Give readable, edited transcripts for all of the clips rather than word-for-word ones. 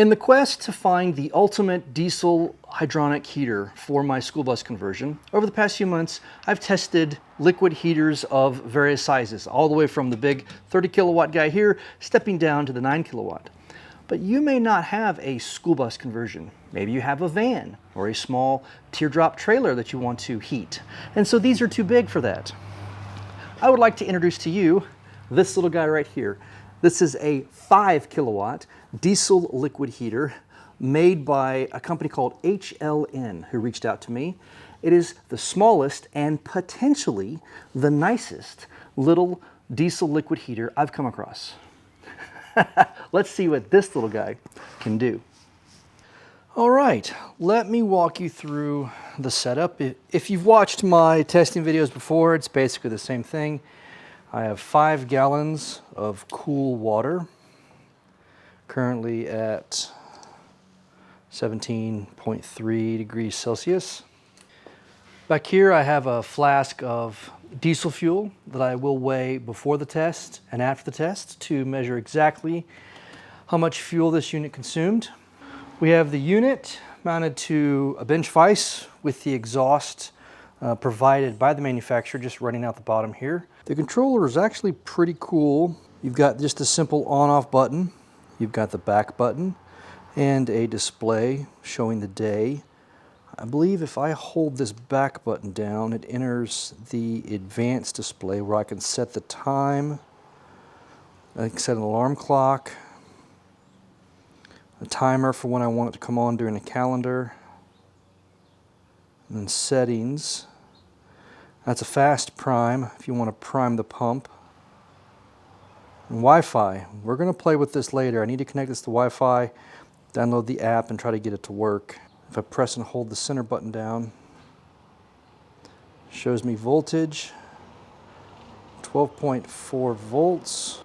In the quest to find the ultimate diesel hydronic heater for my school bus conversion, over the past few months, I've tested liquid heaters of various sizes, all the way from the big 30 kilowatt guy here, stepping down to the 9 kilowatt. But you may not have a school bus conversion. Maybe you have a van or a small teardrop trailer that you want to heat. And so these are too big for that. I would like to introduce to you this little guy right here. This is a 5 kilowatt diesel liquid heater made by a company called HLN, who reached out to me. It is the smallest and potentially the nicest little diesel liquid heater I've come across. Let's see what this little guy can do. All right, let me walk you through the setup. If you've watched my testing videos before, it's basically the same thing. I have 5 gallons of cool water, currently at 17.3 degrees Celsius. Back here I have a flask of diesel fuel that I will weigh before the test and after the test to measure exactly how much fuel this unit consumed. We have the unit mounted to a bench vise with the exhaust provided by the manufacturer, just running out the bottom here. The controller is actually pretty cool. You've got just a simple on-off button. You've got the back button and a display showing the day. I believe if I hold this back button down, it enters the advanced display where I can set the time. I can set an alarm clock, a timer for when I want it to come on during the calendar, and then settings. That's a fast prime if you want to prime the pump. And Wi-Fi. We're going to play with this later. I need to connect this to Wi-Fi, download the app, and try to get it to work. If I press and hold the center button down, it shows me voltage, 12.4 volts.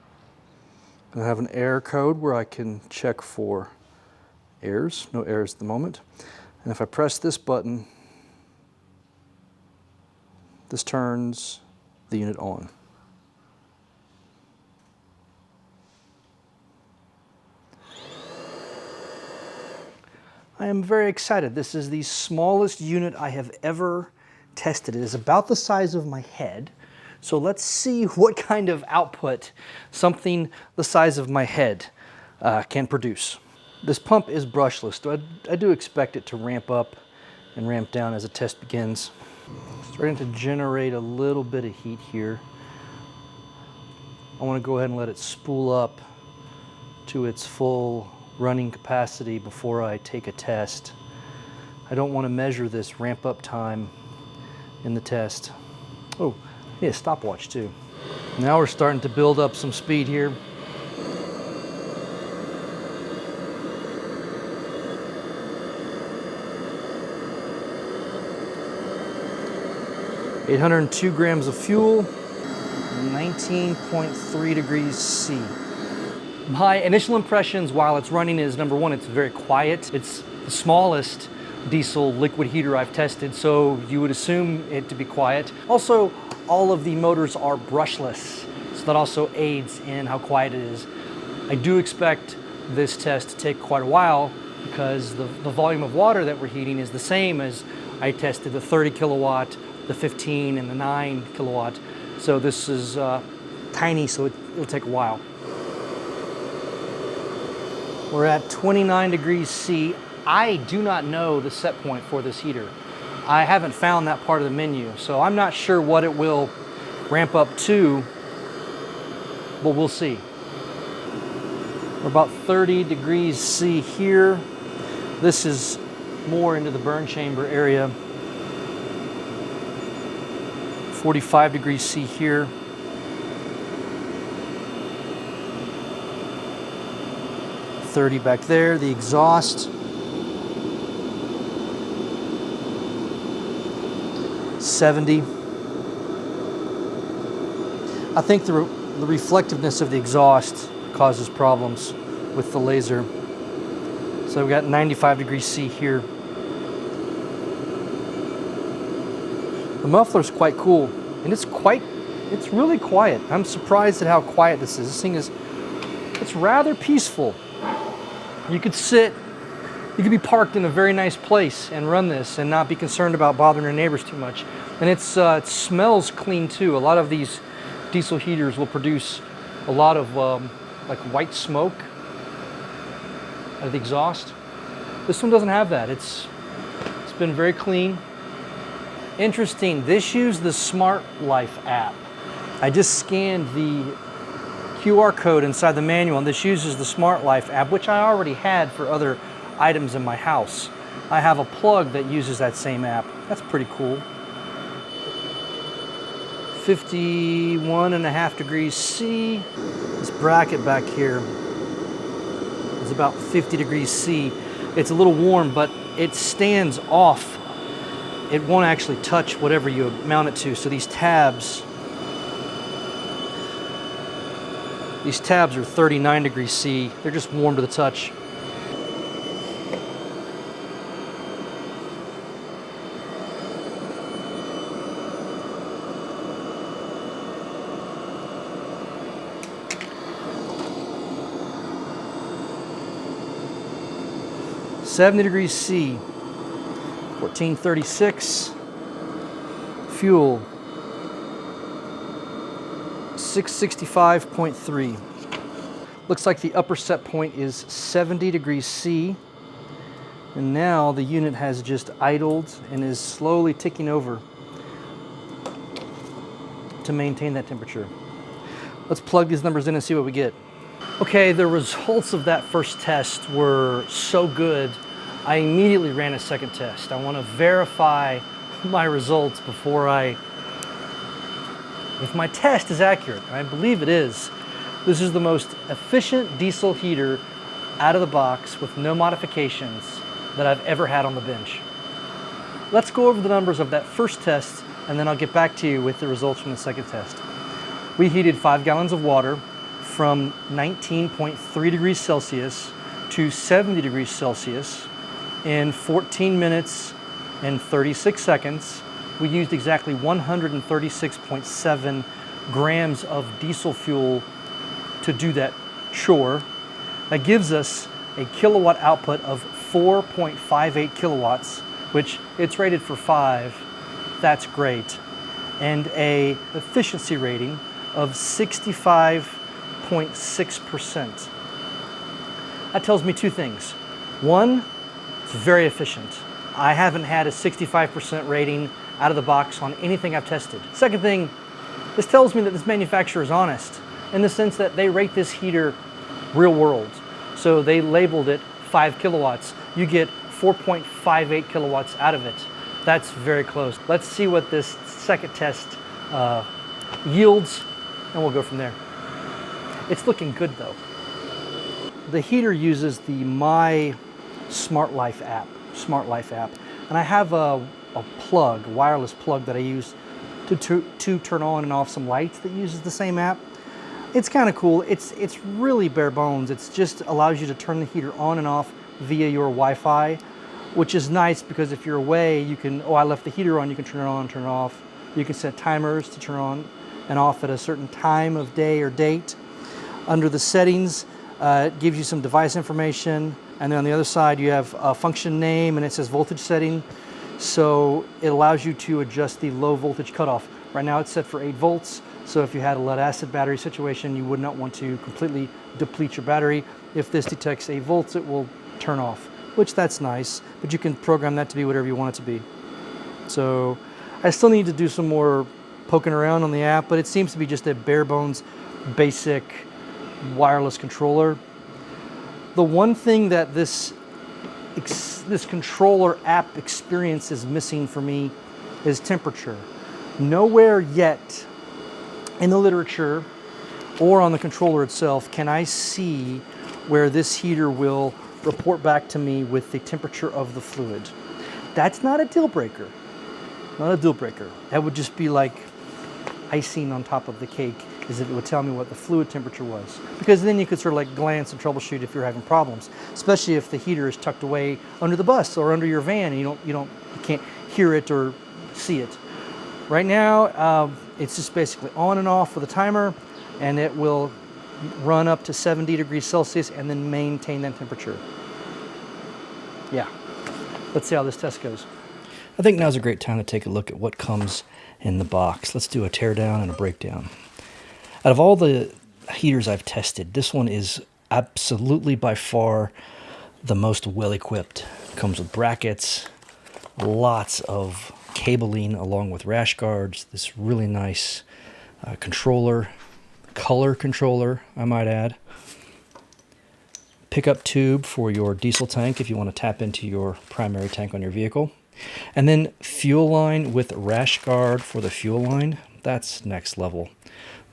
I have an error code where I can check for errors. No errors at the moment. And if I press this button, this turns the unit on. I am very excited. This is the smallest unit I have ever tested. It is about the size of my head. So let's see what kind of output something the size of my head can produce. This pump is brushless, so I do expect it to ramp up and ramp down as the test begins. Starting to generate a little bit of heat here. I want to go ahead and let it spool up to its full running capacity before I take a test. I don't want to measure this ramp up time in the test. Oh, I need a stopwatch too. Now we're starting to build up some speed here. (802 grams of fuel, 19.3 degrees C. My initial impressions while it's running is, number one, it's very quiet. It's the smallest diesel liquid heater I've tested, so you would assume it to be quiet. Also, all of the motors are brushless, so that also aids in how quiet it is. I do expect this test to take quite a while because the volume of water that we're heating is the same as I tested the 30 kilowatt, the 15, and the 9 kilowatt. So this is tiny, so it'll take a while. We're at 29 degrees C. I do not know the set point for this heater. I haven't found that part of the menu, so I'm not sure what it will ramp up to, but we'll see. We're about 30 degrees C here. This is more into the burn chamber area. 45 degrees C here. .30 back there, the exhaust. 70. I think the reflectiveness of the exhaust causes problems with the laser. So we've got 95 degrees C here. The muffler's quite cool, and it's really quiet. I'm surprised at how quiet this is. This thing is, it's rather peaceful. You could be parked in a very nice place and run this and not be concerned about bothering your neighbors too much. And it smells clean too. A lot of these diesel heaters will produce a lot of like white smoke out of the exhaust. This one doesn't have that. It's been very clean. Interesting, this used the Smart Life app. I just scanned the QR code inside the manual, and this uses the Smart Life app, which I already had for other items in my house. I have a plug that uses that same app. That's pretty cool. 51.5 degrees C. This bracket back here is about 50 degrees C. It's a little warm, but it stands off. It won't actually touch whatever you mount it to. So these tabs are 39 degrees C. They're just warm to the touch. $70 degrees C, 1436. Fuel, 665.3. Looks like the upper set point is 70 degrees C. And now the unit has just idled and is slowly ticking over to maintain that temperature. Let's plug these numbers in and see what we get. Okay, the results of that first test were so good, I immediately ran a second test. I want to verify my results if my test is accurate, and I believe it is. This is the most efficient diesel heater out of the box with no modifications that I've ever had on the bench. Let's go over the numbers of that first test, and then I'll get back to you with the results from the second test. We heated 5 gallons of water from 19.3 degrees Celsius to 70 degrees Celsius in 14 minutes and 36 seconds. We used exactly 136.7 grams of diesel fuel to do that chore. That gives us a kilowatt output of 4.58 kilowatts, which it's rated for 5. That's great. And a efficiency rating of 65.6%. That tells me two things. One, it's very efficient. I haven't had a 65% rating out of the box on anything I've tested. Second thing, this tells me that this manufacturer is honest in the sense that they rate this heater real world. So they labeled it 5 kilowatts. You get 4.58 kilowatts out of it. That's very close. Let's see what this second test yields, and we'll go from there. It's looking good though. The heater uses the My Smart Life app, and I have a wireless plug that I use to turn on and off some lights that uses the same app. It's kind of cool. It's really bare bones. It just allows you to turn the heater on and off via your Wi-Fi, which is nice because if you're away, you can, I left the heater on, you can turn it on and turn it off. You can set timers to turn on and off at a certain time of day or date. Under the settings, it gives you some device information, and then on the other side you have a function name and it says voltage setting. So it allows you to adjust the low voltage cutoff. Right now it's set for 8 volts. So if you had a lead acid battery situation, you would not want to completely deplete your battery. If this detects 8 volts, it will turn off, which that's nice, but you can program that to be whatever you want it to be. So I still need to do some more poking around on the app, but it seems to be just a bare bones, basic wireless controller. The one thing that this controller app experience is missing for me is temperature. Nowhere yet in the literature or on the controller itself can I see where this heater will report back to me with the temperature of the fluid. That's not a deal breaker. Not a deal breaker. That would just be like icing on top of the cake, is if it would tell me what the fluid temperature was. Because then you could sort of like glance and troubleshoot if you're having problems, especially if the heater is tucked away under the bus or under your van and you can't hear it or see it. Right now, it's just basically on and off with a timer, and it will run up to 70 degrees Celsius and then maintain that temperature. Yeah, let's see how this test goes. I think now's a great time to take a look at what comes in the box. Let's do a teardown and a breakdown. Out of all the heaters I've tested, this one is absolutely by far the most well-equipped. Comes with brackets, lots of cabling along with rash guards, this really nice controller, color controller, I might add. Pickup tube for your diesel tank if you want to tap into your primary tank on your vehicle. And then fuel line with rash guard for the fuel line. That's next level.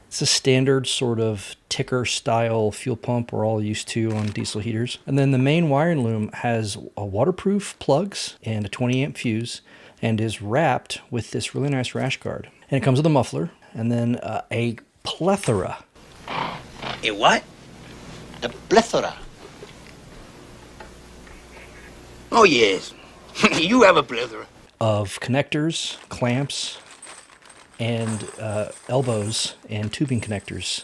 It's a standard sort of ticker style fuel pump we're all used to on diesel heaters. And then the main wiring loom has a waterproof plugs and a 20 amp fuse and is wrapped with this really nice rash guard. And it comes with a muffler and then a plethora. A what? A plethora. Oh, yes. You have a plethora. Of connectors, clamps, and elbows and tubing connectors.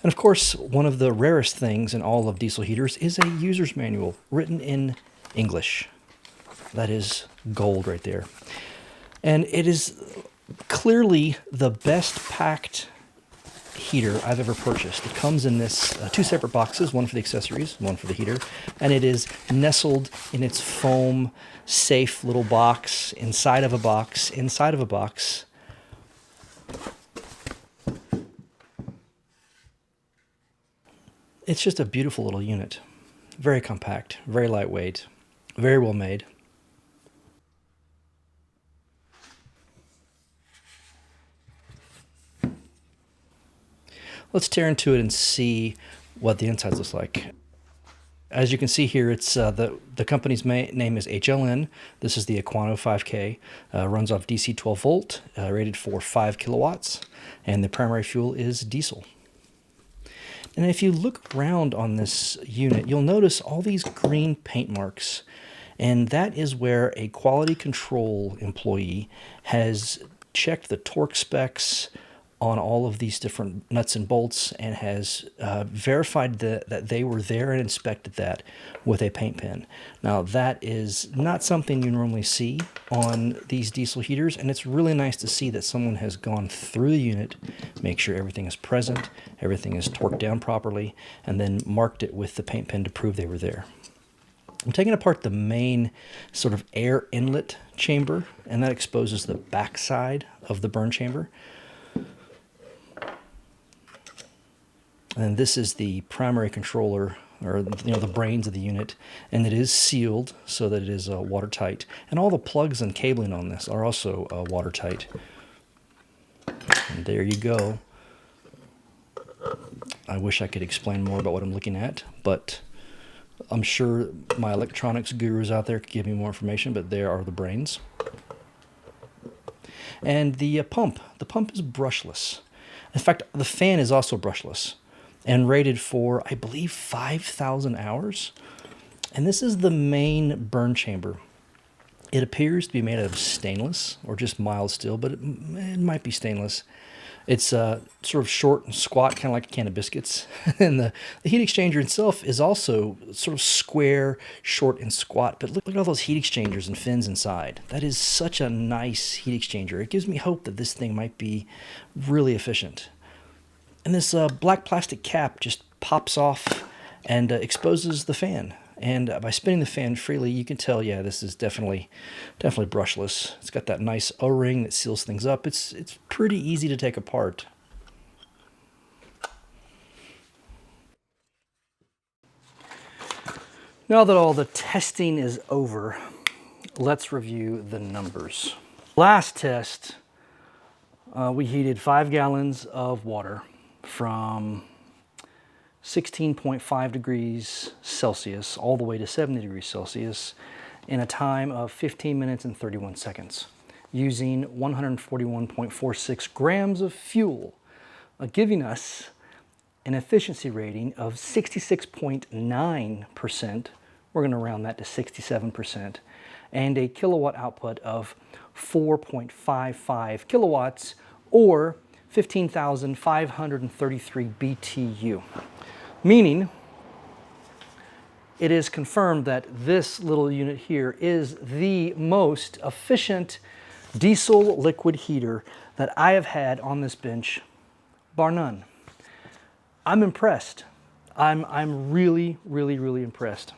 And of course, one of the rarest things in all of diesel heaters is a user's manual written in English. That is gold right there. And it is clearly the best packed heater I've ever purchased. It comes in this two separate boxes, one for the accessories, one for the heater, and it is nestled in its foam safe little box inside of a box inside of a box. It's just a beautiful little unit. Very compact, very lightweight, very well made. Let's tear into it and see what the inside looks like. As you can see here, it's the company's name is HLN. This is the Aquano 5K. Runs off DC 12 volt, rated for 5 kilowatts, and the primary fuel is diesel. And if you look around on this unit, you'll notice all these green paint marks, and that is where a quality control employee has checked the torque specs on all of these different nuts and bolts and has verified that they were there and inspected that with a paint pen. Now that is not something you normally see on these diesel heaters, and it's really nice to see that someone has gone through the unit, make sure everything is present, everything is torqued down properly, and then marked it with the paint pen to prove they were there. I'm taking apart the main sort of air inlet chamber, and that exposes the backside of the burn chamber. And this is the primary controller, or the brains of the unit, and it is sealed so that it is watertight. And all the plugs and cabling on this are also watertight. And there you go. I wish I could explain more about what I'm looking at, but I'm sure my electronics gurus out there could give me more information, but there are the brains. And the pump is brushless. In fact, the fan is also brushless and rated for, I believe, 5,000 hours. And this is the main burn chamber. It appears to be made out of stainless or just mild steel, but it might be stainless. It's sort of short and squat, kind of like a can of biscuits. And the heat exchanger itself is also sort of square, short, and squat. But look at all those heat exchangers and fins inside. That is such a nice heat exchanger. It gives me hope that this thing might be really efficient. And this black plastic cap just pops off and exposes the fan. And by spinning the fan freely, you can tell, yeah, this is definitely brushless. It's got that nice O-ring that seals things up. It's pretty easy to take apart. Now that all the testing is over, let's review the numbers. Last test, we heated 5 gallons of water from 16.5 degrees Celsius all the way to 70 degrees Celsius in a time of 15 minutes and 31 seconds using 141.46 grams of fuel, giving us an efficiency rating of 66.9%. We're going to round that to 67%, and a kilowatt output of 4.55 kilowatts, or 15,533 BTU. Meaning, it is confirmed that this little unit here is the most efficient diesel liquid heater that I have had on this bench, bar none. I'm impressed. I'm really, really, really impressed.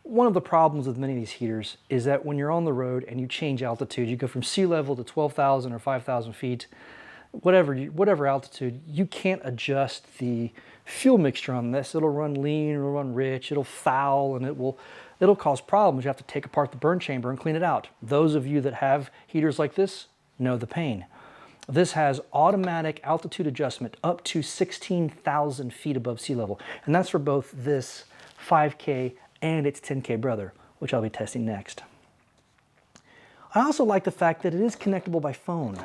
One of the problems with many of these heaters is that when you're on the road and you change altitude, you go from sea level to 12,000 or 5,000 feet, whatever altitude, you can't adjust the fuel mixture on this. It'll run lean, it'll run rich, it'll foul, and it'll cause problems. You have to take apart the burn chamber and clean it out. Those of you that have heaters like this know the pain. This has automatic altitude adjustment up to 16,000 feet above sea level, and that's for both this 5K and its 10K brother, which I'll be testing next. I also like the fact that it is connectable by phone.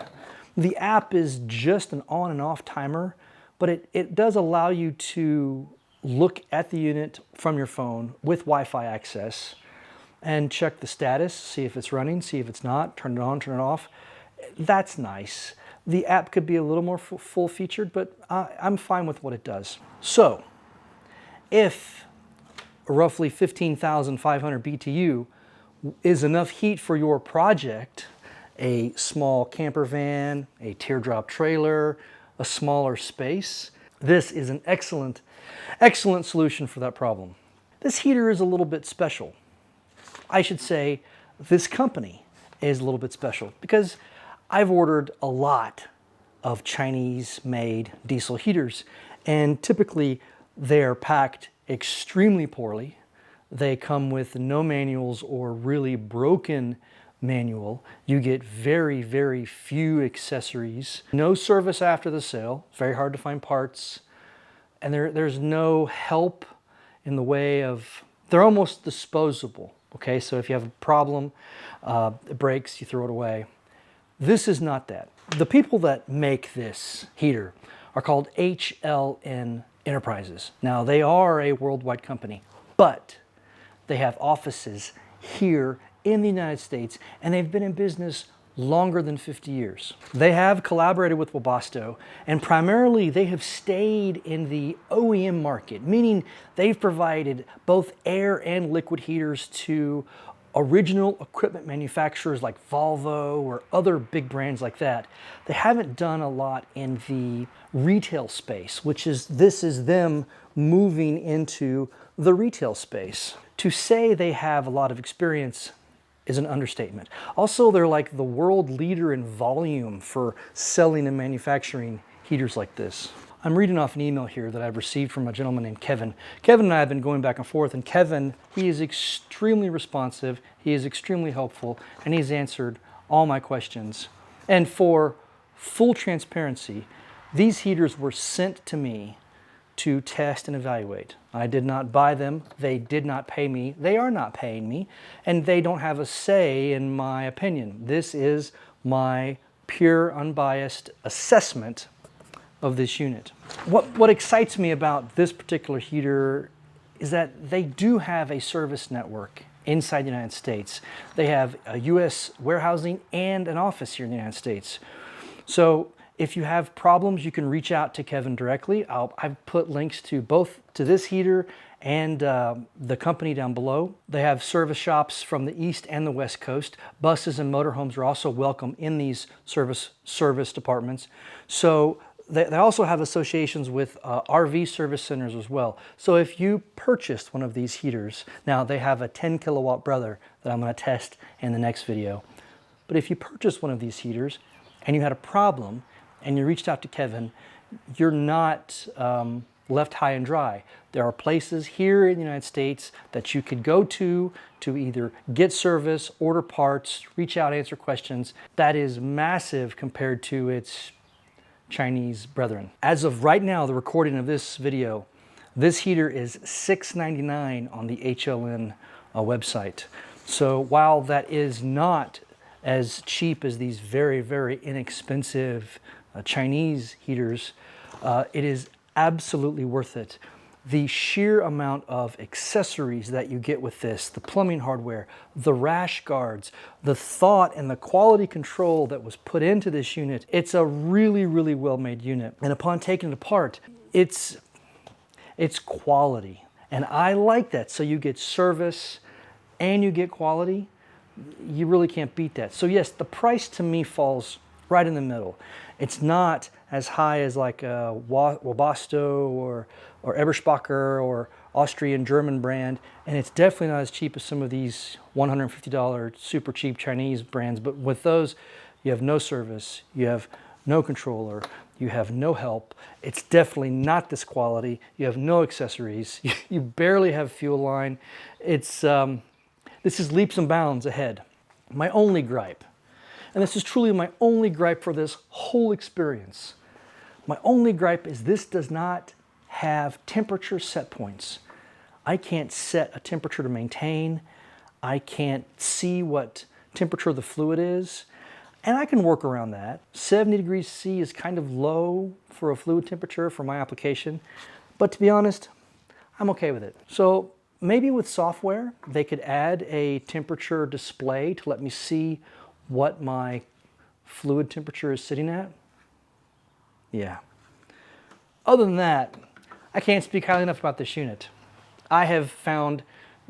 The app is just an on and off timer, but it does allow you to look at the unit from your phone with Wi-Fi access and check the status, see if it's running, see if it's not, turn it on, turn it off. That's nice. The app could be a little more full-featured, but I'm fine with what it does. So, if roughly 15,500 BTU is enough heat for your project, a small camper van, a teardrop trailer, a smaller space, this is an excellent solution for that problem. This heater is a little bit special. I should say this company is a little bit special because I've ordered a lot of Chinese-made diesel heaters, and typically they're packed extremely poorly. They come with no manuals or really broken manual. You get very, very few accessories. No service after the sale. It's very hard to find parts. And there's no help in the way of, they're almost disposable. Okay, so if you have a problem, it breaks, you throw it away. This is not that. The people that make this heater are called HLN Enterprises. Now, they are a worldwide company, but they have offices here in the United States, and they've been in business longer than 50 years. They have collaborated with Webasto, and primarily they have stayed in the OEM market, meaning they've provided both air and liquid heaters to original equipment manufacturers like Volvo or other big brands like that. They haven't done a lot in the retail space, this is them moving into the retail space. To say they have a lot of experience is an understatement. Also, they're like the world leader in volume for selling and manufacturing heaters like this. I'm reading off an email here that I've received from a gentleman named Kevin. Kevin and I have been going back and forth, and Kevin, he is extremely responsive, he is extremely helpful, and he's answered all my questions. And for full transparency, these heaters were sent to me to test and evaluate. I did not buy them, they did not pay me, they are not paying me, and they don't have a say in my opinion. This is my pure, unbiased assessment of this unit. What excites me about this particular heater is that they do have a service network inside the United States. They have a US warehousing and an office here in the United States. So if you have problems, you can reach out to Kevin directly. I've put links to both to this heater and the company down below. They have service shops from the East and the West Coast. Buses and motorhomes are also welcome in these service departments. So they also have associations with RV service centers as well. So if you purchased one of these heaters, now they have a 10 kilowatt brother that I'm going to test in the next video. But if you purchased one of these heaters and you had a problem and you reached out to Kevin, you're not left high and dry. There are places here in the United States that you could go to either get service, order parts, reach out, answer questions. That is massive compared to its Chinese brethren. As of right now, the recording of this video, this heater is $6.99 on the HLN website. So while that is not as cheap as these very, very inexpensive Chinese heaters, it is absolutely worth it. The sheer amount of accessories that you get with this, the plumbing hardware, the rash guards, the thought and the quality control that was put into this unit, it's a really, really well-made unit. And upon taking it apart, it's quality. And I like that. So you get service and you get quality. You really can't beat that. So yes, the price to me falls right in the middle. It's not as high as like a Webasto or Eberspacher or Austrian German brand, and it's definitely not as cheap as some of these $150 super cheap Chinese brands. But with those, you have no service, you have no controller, you have no help. It's definitely not this quality. You have no accessories. You barely have fuel line. It's this is leaps and bounds ahead. My only gripe, and this is truly my only gripe for this whole experience, my only gripe is this does not have temperature set points. I can't set a temperature to maintain. I can't see what temperature the fluid is. And I can work around that. 70 degrees C is kind of low for a fluid temperature for my application. But to be honest, I'm okay with it. So maybe with software, they could add a temperature display to let me see what my fluid temperature is sitting at. Yeah. Other than that, I can't speak highly enough about this unit. I have found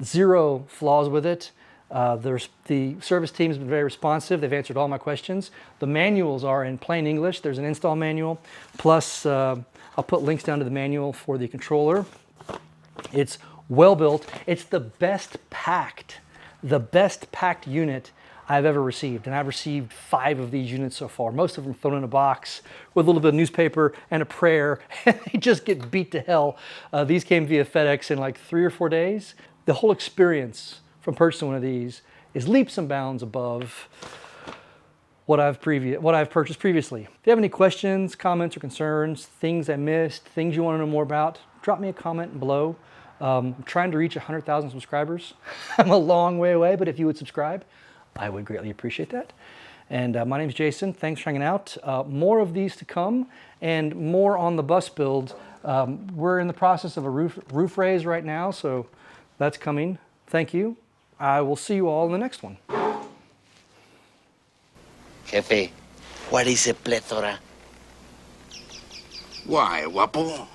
zero flaws with it. The service team has been very responsive. They've answered all my questions. The manuals are in plain English. There's an install manual. Plus, I'll put links down to the manual for the controller. It's well built. It's the best packed unit I've ever received. And I've received 5 of these units so far. Most of them thrown in a box with a little bit of newspaper and a prayer. And they just get beat to hell. These came via FedEx in like 3 or 4 days. The whole experience from purchasing one of these is leaps and bounds above what I've purchased previously. If you have any questions, comments, or concerns, things I missed, things you want to know more about, drop me a comment below. I'm trying to reach 100,000 subscribers. I'm a long way away, but if you would subscribe, I would greatly appreciate that. And my name's Jason. Thanks for hanging out. More of these to come and more on the bus build. We're in the process of a roof raise right now, so that's coming. Thank you. I will see you all in the next one. Jefe, what is a plethora? Why, guapo?